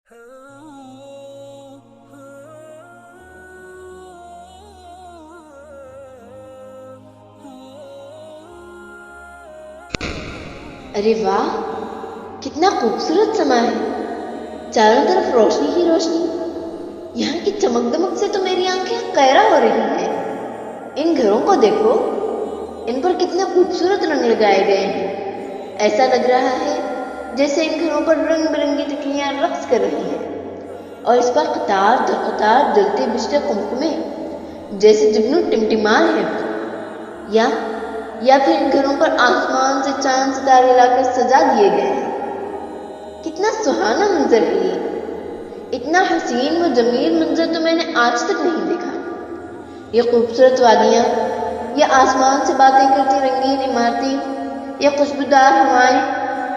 अरे वाह, कितना खूबसूरत समा है। चारों तरफ रोशनी ही रोशनी। यहाँ की चमक दमक से तो मेरी आंखें कैरा हो रही हैं। इन घरों को देखो, इन पर कितने खूबसूरत रंग लगाए गए हैं। ऐसा लग रहा है जैसे इन घरों पर रंग बिरंगी तितलियां रक्स कर रही हैं और इस पर कतार दर कतार जलते बिजते कुमकुमे जैसे जुगनू टिमटिमा है। या फिर इन घरों पर आसमान से चांद सितारे लाकर सजा दिए गए हैं। कितना सुहाना मंजर है ये। इतना हसीन व जमील मंजर तो मैंने आज तक नहीं देखा। ये खूबसूरत वादियाँ, ये आसमान से बातें करती रंगीन इमारतें, ये खुशबूदार हवाएं,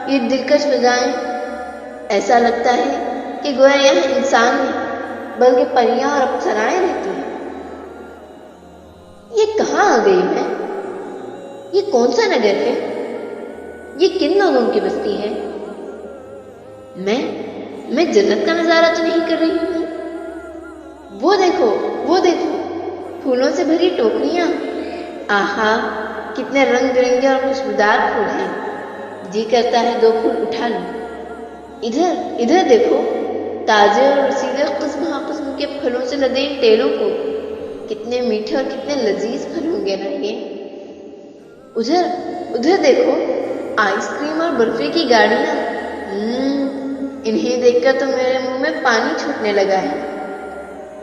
ये दिलकश फिजाएं। ऐसा लगता है कि गोया यहाँ इंसान नहीं बल्कि परियां और अप्सराएं रहती हैं। ये कहाँ आ गई मैं? ये कौन सा नगर है? ये किन लोगों की बस्ती है? मैं जन्नत का नजारा तो नहीं कर रही हूँ? वो देखो, फूलों से भरी टोकरियां। आहा, कितने रंग बिरंगे और खुशबूदार फूल हैं। जी करता है दो फूल उठा लूं। इधर देखो, ताजे और रसीले किस्म के फलों से लदे इन टेलों को। कितने मीठे और कितने लजीज फल होंगे ना ये। उधर देखो, आइसक्रीम और बर्फी की गाड़ियां। इन्हें देखकर तो मेरे मुंह में पानी छूटने लगा है।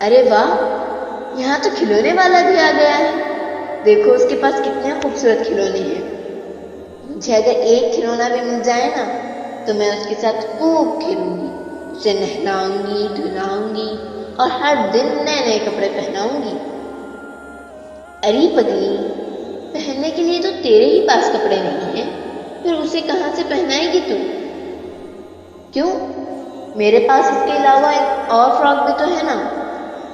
अरे वाह, यहाँ तो खिलौने वाला भी आ गया है। देखो उसके पास कितने खूबसूरत खिलौने हैं। मुझे अगर एक खिलौना भी मिल जाए ना तो मैं उसके साथ खूब खेलूंगी, उसे नहलाऊंगी, धुलाऊंगी और हर दिन नए नए कपड़े पहनाऊंगी। अरे पगली, पहनने के लिए तो तेरे ही पास कपड़े नहीं हैं, फिर उसे कहाँ से पहनाएगी तू? क्यों, मेरे पास इसके अलावा एक और फ्रॉक भी तो है ना।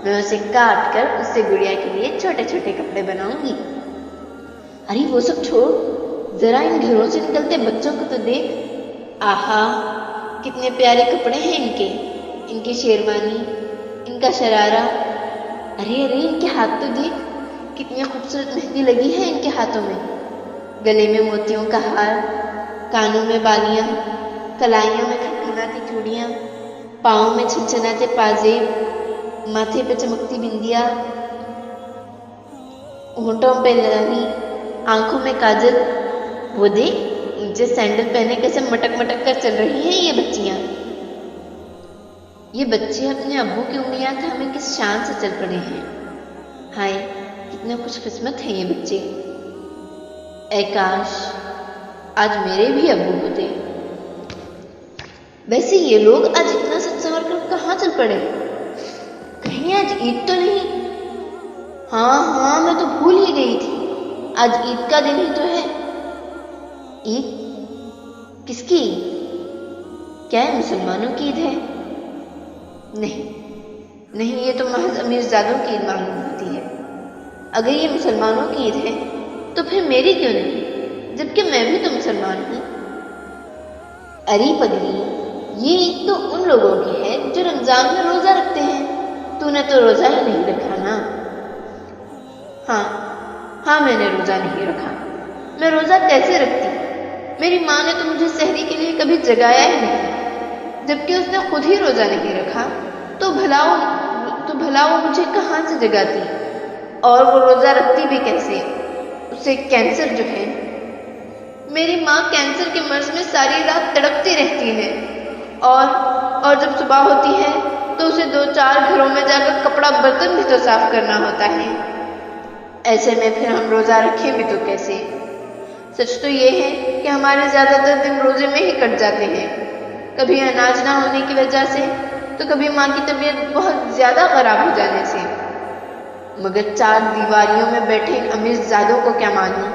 मैं उसे काट कर उससे गुड़िया के लिए छोटे छोटे कपड़े बनाऊंगी। अरे वो सब छोड़, जरा इन घरों से निकलते बच्चों को तो देख। आहा, कितने प्यारे कपड़े हैं इनकी शेरवानी, इनका शरारा। अरे इनके हाथ तो देख, कितनी खूबसूरत मेहंदी लगी है इनके हाथों में। गले में मोतियों का हार, कानों में बालियां, कलाइयों में खटखटाती चूड़ियां, पाँव में छनछनाते पाजेब, माथे पे चमकती बिंदिया, होंठों पे लाली, आंखों में काजल। वो देख, नीचे सैंडल पहने कैसे मटक मटक कर चल रही हैं ये बच्चियां। ये बच्चे अपने अब्बू की उंगलियां थामे किस शान से चल पड़े हैं। हाय, कितने खुशकिस्मत हैं ये बच्चे। ऐ काश आज मेरे भी अब्बू होते। वैसे ये लोग आज इतना सच संवर कर कहाँ चल पड़े? कहीं आज ईद तो नहीं? हाँ, मैं तो भूल ही गई थी, आज ईद का दिन ही तो है। ईद? किसकी ईद? क्या है मुसलमानों की ईद है? नहीं, ये तो महज अमीरजादों की ईद मालूम होती है। अगर ये मुसलमानों की ईद है तो फिर मेरी क्यों नहीं, जबकि मैं भी तो मुसलमान हूँ। अरे पगली, ये ईद तो उन लोगों की है जो रमजान में रोजा रखते हैं। तूने तो रोजा ही नहीं रखा ना? हाँ, मैंने रोजा नहीं रखा। मैं रोजा कैसे रखती? मेरी माँ ने तो मुझे सहरी के लिए कभी जगाया ही नहीं, जबकि उसने खुद ही रोजा नहीं रखा। तो भला वो मुझे कहाँ से जगाती? और वो रोजा रखती भी कैसे? उसे कैंसर जो है। मेरी माँ कैंसर के मर्ज में सारी रात तड़पती रहती है और जब सुबह होती है तो उसे 2-4 घरों में जाकर कपड़ा बर्तन भी तो साफ करना होता है। ऐसे में फिर हम रोजा रखें भी तो कैसे? सच तो ये है कि हमारे ज्यादातर दिन रोजे में ही कट जाते हैं, कभी अनाज ना होने की वजह से तो कभी माँ की तबीयत बहुत ज्यादा खराब हो जाने से। मगर 4 दीवारियों में बैठे इन अमीरजादों को क्या मालूम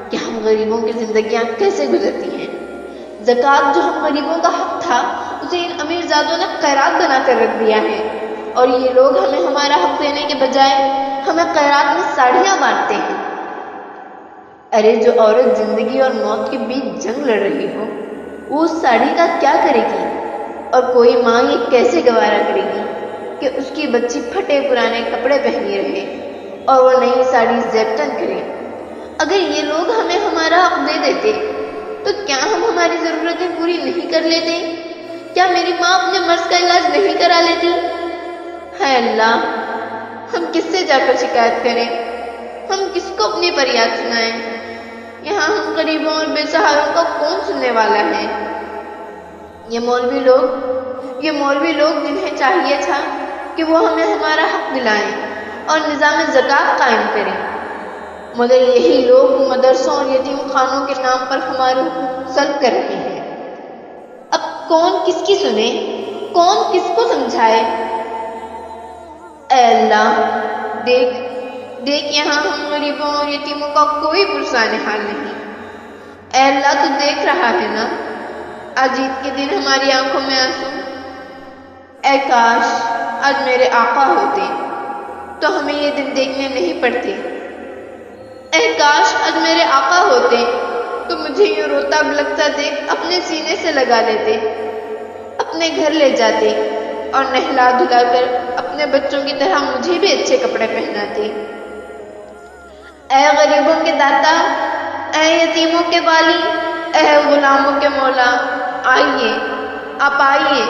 कि हम गरीबों की जिंदगियां कैसे गुजरती हैं। ज़कात जो हम गरीबों का हक था उसे इन अमीरजादों ने खैरात बनाकर रख दिया है, और ये लोग हमें हमारा हक देने के बजाय हमें खैरात में साड़ियां बांटते हैं। अरे जो औरत जिंदगी और मौत के बीच जंग लड़ रही हो, वो उस साड़ी का क्या करेगी? اور کوئی ماں یہ کیسے گوارا کرے گی کہ اس کی بچی پھٹے پرانے کپڑے پہنی رہے اور وہ نئی ساڑی زیبتن کرے۔ اگر یہ لوگ ہمیں ہمارا حق دے دیتے تو کیا ہم ہماری ضرورتیں پوری نہیں کر لیتے؟ کیا میری ماں اپنے مرض کا علاج نہیں کرا لیتی؟ ہے اللہ، ہم کس سے جا کر شکایت کریں؟ ہم کس کو اپنی فریاد سنائیں؟ یہاں ہم غریبوں اور بے سہاروں کا کون سننے والا ہے؟ یہ مولوی لوگ جنہیں چاہیے تھا کہ وہ ہمیں ہمارا حق دلائیں اور نظام زکوٰۃ قائم کریں، مگر یہی لوگ مدرسوں اور یتیم خانوں کے نام پر ہمارے حقوق سلب کر رہے ہیں۔ اب کون کس کی سنے؟ کون کس کو سمجھائے؟ اے اللہ، دیکھ یہاں ہم غریبوں اور یتیموں کا کوئی پرسان حال نہیں۔ اے اللہ، تو دیکھ رہا ہے نا؟ آج عید کے دن ہماری آنکھوں میں آنسو۔ اے کاش آج میرے آقا ہوتے تو ہمیں یہ دن دیکھنے نہیں پڑتے۔ اے کاش آج میرے آقا ہوتے تو مجھے یہ روتا بلکتا دیکھ اپنے سینے سے لگا لیتے، اپنے گھر لے جاتے اور نہلا دھلا کر اپنے بچوں کی طرح مجھے بھی اچھے کپڑے پہناتے۔ اے غریبوں کے داتا، اے یتیموں کے والی، اے غلاموں کے مولا، آئیے، آپ آئیے،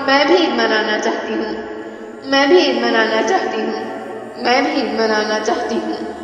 میں بھی عید منانا چاہتی ہوں، میں بھی عید منانا چاہتی ہوں، میں بھی عید منانا چاہتی ہوں۔